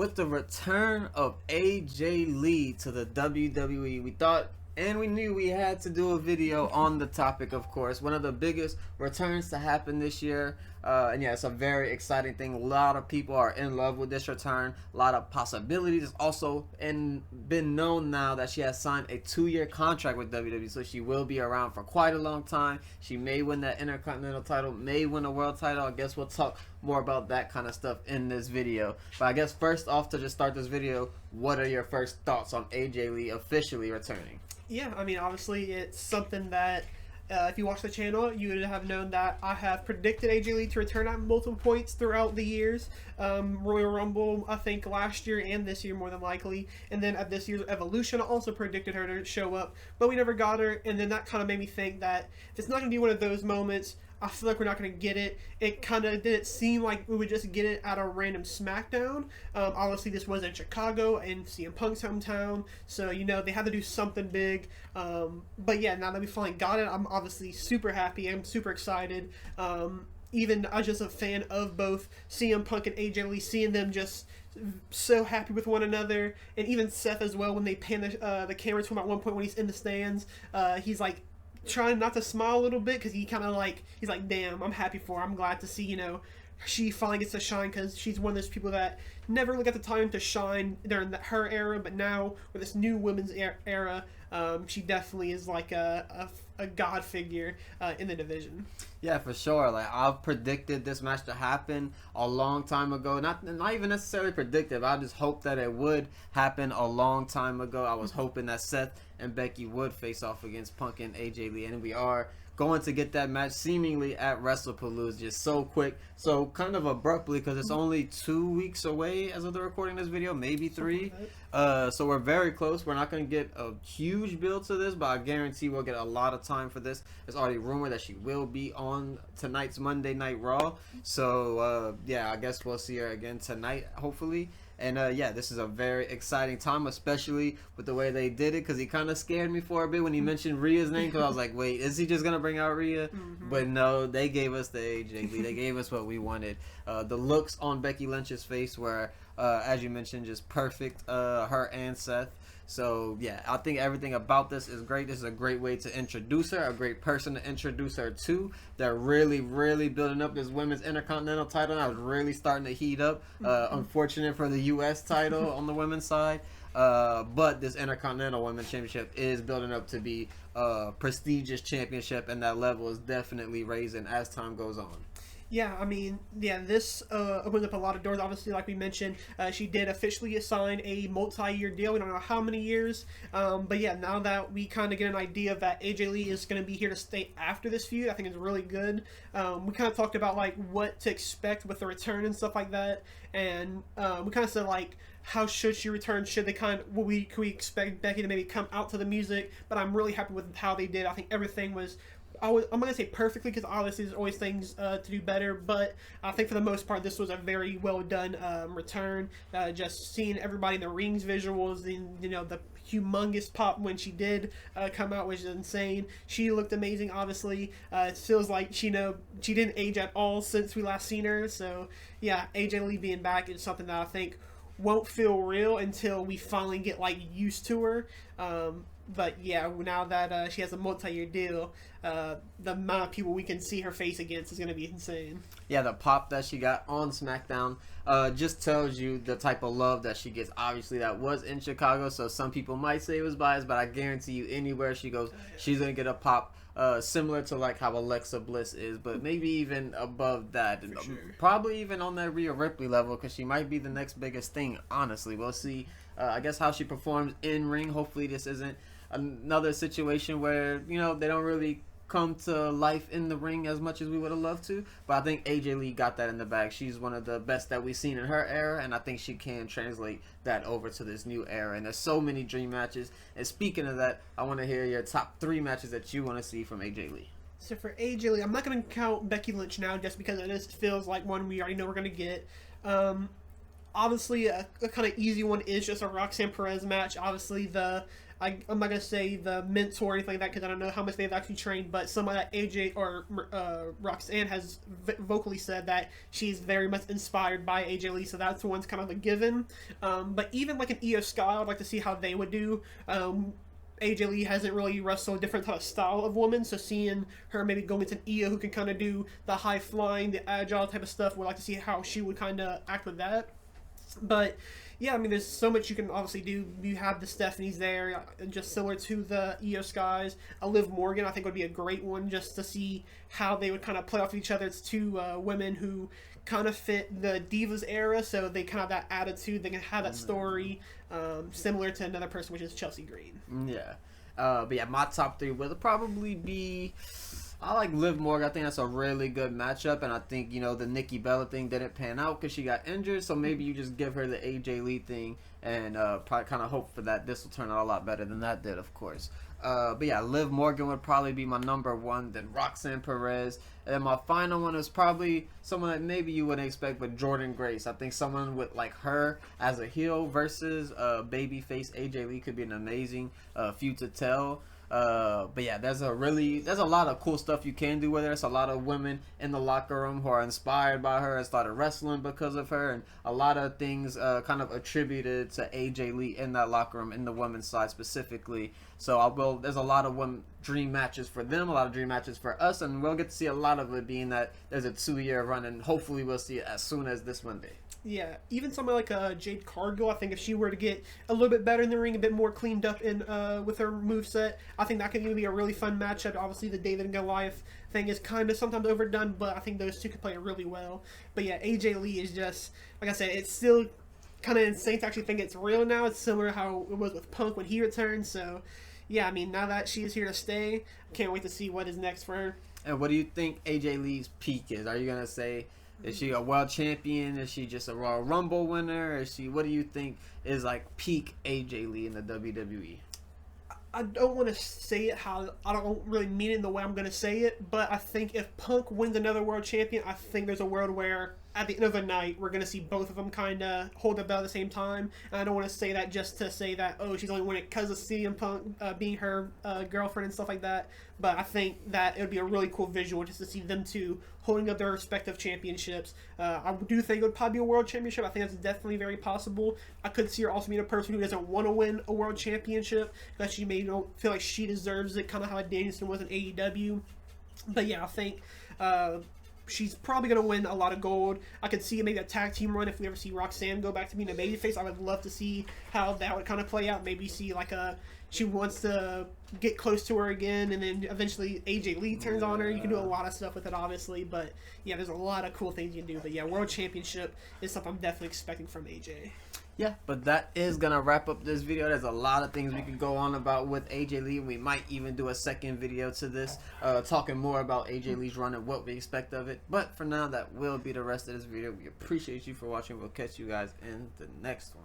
with the return of AJ Lee to the WWE, we thought and we knew we had to do a video on the topic, of course. One of the biggest returns to happen this year. And yeah, it's a very exciting thing. A lot of people are in love with this return. A lot of possibilities. Also, and been known now that she has signed a 2-year contract with WWE, so she will be around for quite a long time. She may win that Intercontinental title, may win a world title. I guess we'll talk more about that kind of stuff in this video. But I guess first off, to just start this video, what are your first thoughts on AJ Lee officially returning? Yeah, I mean, obviously it's something that if you watch the channel, you would have known that I have predicted AJ Lee to return at multiple points throughout the years. Royal Rumble, I think, last year and this year more than likely. And then at this year's Evolution, I also predicted her to show up, but we never got her. And then that kind of made me think that if it's not going to be one of those moments, I feel like we're not going to get it. It kind of didn't seem like we would just get it at a random SmackDown. Obviously, this was in Chicago and CM Punk's hometown, so you know they had to do something big. But yeah, now that we finally got it, I'm obviously super happy. I'm super excited. Even I was just a fan of both CM Punk and AJ Lee, seeing them just so happy with one another, and even Seth as well when they pan the camera to him at one point when he's in the stands. He's like trying not to smile a little bit because he's like, damn, I'm happy for her. I'm glad to see, you know, she finally gets to shine, because she's one of those people that never really got the time to shine during her era, but now with this new women's era, she definitely is like a god figure in the division. Yeah, for sure. Like, I've predicted this match to happen a long time ago. Not even necessarily predicted, but I just hoped that it would happen a long time ago. I was hoping that Seth and Becky would face off against Punk and AJ Lee, and we are going to get that match seemingly at WrestlePalooza, just so quick, so kind of abruptly, because it's only 2 weeks away as of the recording of this video, maybe 3. So we're very close. We're not going to get a huge build to this, but I guarantee we'll get a lot of time for this. It's already rumored that she will be on tonight's Monday Night Raw, so yeah, I guess we'll see her again tonight, hopefully. And yeah, this is a very exciting time, especially with the way they did it, because he kind of scared me for a bit when he mentioned Rhea's name, because I was like, wait, is he just going to bring out Rhea? But no, they gave us the AJ Lee. They gave us what we wanted. The looks on Becky Lynch's face were, as you mentioned, just perfect, her and Seth. So yeah, I think everything about this is great. This is a great way to introduce her, a great person to introduce her to. They're really building up this women's Intercontinental title. Now it's really starting to heat up. Unfortunate for the U.S. title on the women's side. But this Intercontinental Women's Championship is building up to be a prestigious championship, and that level is definitely raising as time goes on. Yeah, I mean, yeah, this opens up a lot of doors. Obviously, like we mentioned, she did officially sign a multi-year deal. We don't know how many years. But yeah, now that we kind of get an idea that AJ Lee is going to be here to stay after this feud, I think it's really good. We kind of talked about, like, what to expect with the return and stuff like that. And we kind of said, like, how should she return? Should they could we expect Becky to maybe come out to the music? But I'm really happy with how they did. I think everything was, I'm going to say perfectly, because obviously there's always things to do better, but I think for the most part this was a very well done return. Just seeing everybody in the rings visuals, and you know, the humongous pop when she did come out was insane. She looked amazing. Obviously, it feels like she didn't age at all since we last seen her. So yeah, AJ Lee being back is something that I think won't feel real until we finally get like used to her. But yeah, now that she has a multi-year deal, the amount of people we can see her face against is going to be insane. Yeah, the pop that she got on SmackDown just tells you the type of love that she gets. Obviously, that was in Chicago, so some people might say it was biased, but I guarantee you anywhere she goes, she's going to get a pop similar to like how Alexa Bliss is, but maybe even above that. Sure. Probably even on that Rhea Ripley level, because she might be the next biggest thing, honestly. We'll see, I guess, how she performs in ring. Hopefully this isn't another situation where, you know, they don't really come to life in the ring as much as we would have loved to, but I think AJ Lee got that in the bag. She's one of the best that we've seen in her era, and I think she can translate that over to this new era, and there's so many dream matches. And speaking of that, I want to hear your top 3 matches that you want to see from AJ Lee. So for AJ Lee, I'm not going to count Becky Lynch now, just because it just feels like one we already know we're going to get. Obviously, a kind of easy one is just a Roxanne Perez match. Obviously, the I'm not gonna say the mentor or anything like that because I don't know how much they've actually trained, but someone that AJ or Roxanne has vocally said that she's very much inspired by AJ Lee, so that's one's kind of a given. But even like an Io Sky, I'd like to see how they would do. AJ Lee hasn't really wrestled a different type of style of woman, so seeing her maybe go into an Io who can kind of do the high flying, the agile type of stuff, would like to see how she would kind of act with that. But yeah, I mean, there's so much you can obviously do. You have the Stephanies there, just similar to the Io Skies. A Liv Morgan, I think, would be a great one just to see how they would kind of play off each other. It's two women who kind of fit the Divas era, so they kind of have that attitude. They can have that story similar to another person, which is Chelsea Green. Yeah. But yeah, my top three will probably be... I like Liv Morgan. I think that's a really good matchup, and I think, you know, the Nikki Bella thing didn't pan out because she got injured, so maybe you just give her the AJ Lee thing and probably kind of hope for that this will turn out a lot better than that did, of course. But yeah, Liv Morgan would probably be my number one, then Roxanne Perez, and then my final one is probably someone that maybe you wouldn't expect, but Jordan Grace. I think someone with like her as a heel versus babyface AJ Lee could be an amazing feud to tell. But yeah, there's a lot of cool stuff you can do with her. There's a lot of women in the locker room who are inspired by her and started wrestling because of her, and a lot of things kind of attributed to AJ Lee in that locker room, in the women's side specifically. So there's a lot of dream matches for them, a lot of dream matches for us, and we'll get to see a lot of it, being that there's a 2-year run, and hopefully we'll see it as soon as this Monday. Yeah, even someone like Jade Cargill, I think if she were to get a little bit better in the ring, a bit more cleaned up in with her moveset, I think that could be a really fun matchup. Obviously, the David and Goliath thing is kind of sometimes overdone, but I think those two could play it really well. But yeah, AJ Lee is just, like I said, it's still kind of insane to actually think it's real now. It's similar to how it was with Punk when he returned. So yeah, I mean, now that she is here to stay, can't wait to see what is next for her. And what do you think AJ Lee's peak is? Are you going to say... Is she a world champion? Is she just a Royal Rumble winner? What do you think is like peak AJ Lee in the WWE? I don't want to say it how I don't really mean it in the way I'm going to say it, but I think if Punk wins another world champion, I think there's a world where at the end of the night we're going to see both of them kind of hold the belt at the same time. And I don't want to say that just to say that, oh, she's only winning it because of CM Punk being her girlfriend and stuff like that. But I think that it would be a really cool visual just to see them two holding up their respective championships. I do think it would probably be a world championship. I think that's definitely very possible. I could see her also being a person who doesn't want to win a world championship, that she may don't feel like she deserves it, kind of how Danielson was in AEW. But yeah, I think she's probably going to win a lot of gold. I could see maybe a tag team run if we ever see Roxanne go back to being a babyface. I would love to see how that would kind of play out. Maybe see like she wants to get close to her again, and then eventually AJ Lee turns on her. You can do a lot of stuff with it, obviously, but yeah, there's a lot of cool things you can do. But yeah, world championship is something I'm definitely expecting from AJ. Yeah, but that is going to wrap up this video. There's a lot of things we could go on about with AJ Lee. We might even do a second video to this, talking more about AJ Lee's run and what we expect of it. But for now, that will be the rest of this video. We appreciate you for watching. We'll catch you guys in the next one.